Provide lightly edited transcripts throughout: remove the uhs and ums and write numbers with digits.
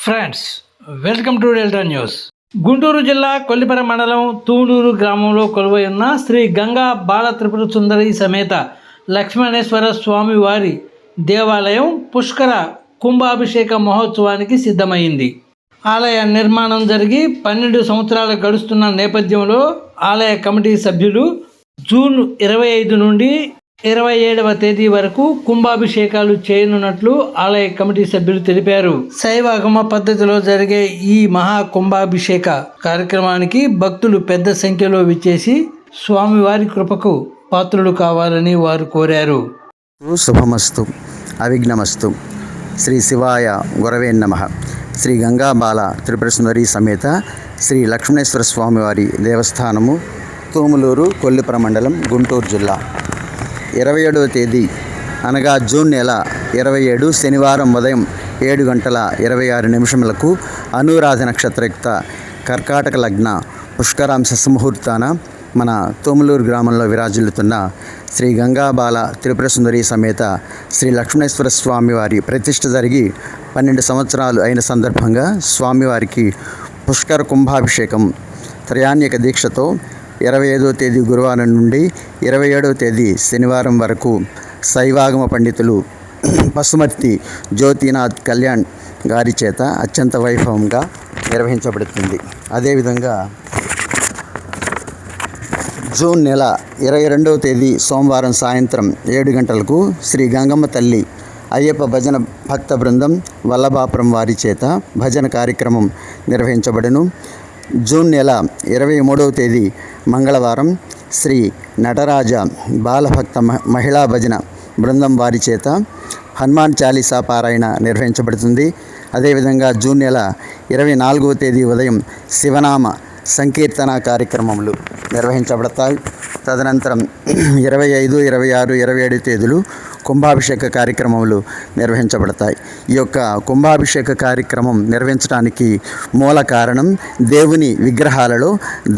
Friends, welcome to delta news. Guntur జిల్లా కొల్లిపర మండలం తూడూరు గ్రామంలో కొలువై ఉన్న శ్రీ గంగా బాల త్రిపుర సుందరి సమేత లక్ష్మణేశ్వర స్వామి వారి దేవాలయం పుష్కర కుంభాభిషేక మహోత్సవానికి సిద్ధమైంది. ఆలయ నిర్మాణం జరిగి 12 సంవత్సరాలు గడుస్తున్న నేపథ్యంలో ఆలయ కమిటీ సభ్యులు జూన్ 25 నుండి 27వ తేదీ వరకు కుంభాభిషేకాలు చేయనున్నట్లు ఆలయ కమిటీ సభ్యులు తెలిపారు. శైవాగమ పద్ధతిలో జరిగే ఈ మహా కుంభాభిషేక కార్యక్రమానికి భక్తులు పెద్ద సంఖ్యలో విచ్చేసి స్వామివారి కృపకు పాత్రులు కావాలని వారు కోరారు. శుభమస్తు, అవిఘ్నమస్తు. శ్రీ శివాయ గురవే నమః. శ్రీ గంగా బాల త్రిపుర సుందరి సమేత శ్రీ లక్ష్మణేశ్వర స్వామివారి దేవస్థానము, తూములూరు, కొల్లిపర మండలం, గుంటూరు జిల్లా. 27వ తేదీ అనగా జూన్ నెల 27 శనివారం ఉదయం 7:26 అనురాధ నక్షత్రయుక్త కర్కాటక లగ్న పుష్కరాంశ ముహూర్తాన మన తోములూరు గ్రామంలో విరాజిల్లుతున్న శ్రీ గంగాబాల త్రిపుర సుందరి సమేత శ్రీ లక్ష్మణేశ్వర స్వామివారి ప్రతిష్ఠ జరిగి 12 సంవత్సరాలు అయిన సందర్భంగా స్వామివారికి పుష్కర కుంభాభిషేకం త్రయాణ్యక దీక్షతో 25వ తేదీ గురువారం నుండి 27వ తేదీ శనివారం వరకు శైవాగమ పండితులు పశుమర్తి జ్యోతినాథ్ కళ్యాణ్ గారి చేత అత్యంత వైభవంగా నిర్వహించబడుతుంది. అదేవిధంగా జూన్ నెల 22వ తేదీ సోమవారం సాయంత్రం 7 గంటలకు శ్రీ గంగమ్మ తల్లి అయ్యప్ప భజన భక్త బృందం వల్లభాపురం వారి చేత భజన కార్యక్రమం నిర్వహించబడును. జూన్ నెల 23వ తేదీ మంగళవారం శ్రీ నటరాజ బాలభక్త మహిళా భజన బృందం వారి చేత హనుమాన్ చాలీసా పారాయణ నిర్వహించబడుతుంది. అదేవిధంగా జూన్ నెల 24వ తేదీ ఉదయం శివనామ సంకీర్తన కార్యక్రమములు నిర్వహించబడతాయి. తదనంతరం 25, 26, 27 తేదీలు కుంభాభిషేక కార్యక్రమములు నిర్వహించబడతాయి. ఈ యొక్క కుంభాభిషేక కార్యక్రమం నిర్వహించడానికి మూల కారణం దేవుని విగ్రహాలలో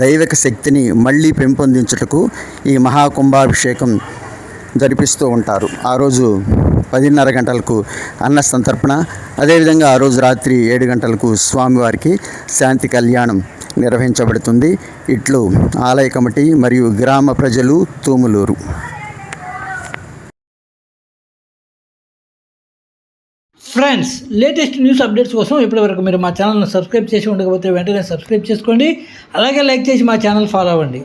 దైవిక శక్తిని మళ్ళీ పెంపొందించుటకు ఈ మహాకుంభాభిషేకం జరిపిస్తూ ఉంటారు. ఆ రోజు 10:30 గంటలకు అన్న సంతర్పణ, అదేవిధంగా ఆ రోజు రాత్రి 7 గంటలకు స్వామివారికి శాంతి కళ్యాణం నిర్వహించబడుతుంది. ఇట్లు ఆలయ కమిటీ మరియు గ్రామ ప్రజలు, Tumuluru. Friends, latest news updates కోసం ఇప్పటివరకు మీరు మా ఛానల్ని సబ్స్క్రైబ్ చేసి ఉండకపోతే వెంటనే సబ్స్క్రైబ్ చేసుకోండి. అలాగే లైక్ చేసి మా ఛానల్ ఫాలో అవ్వండి.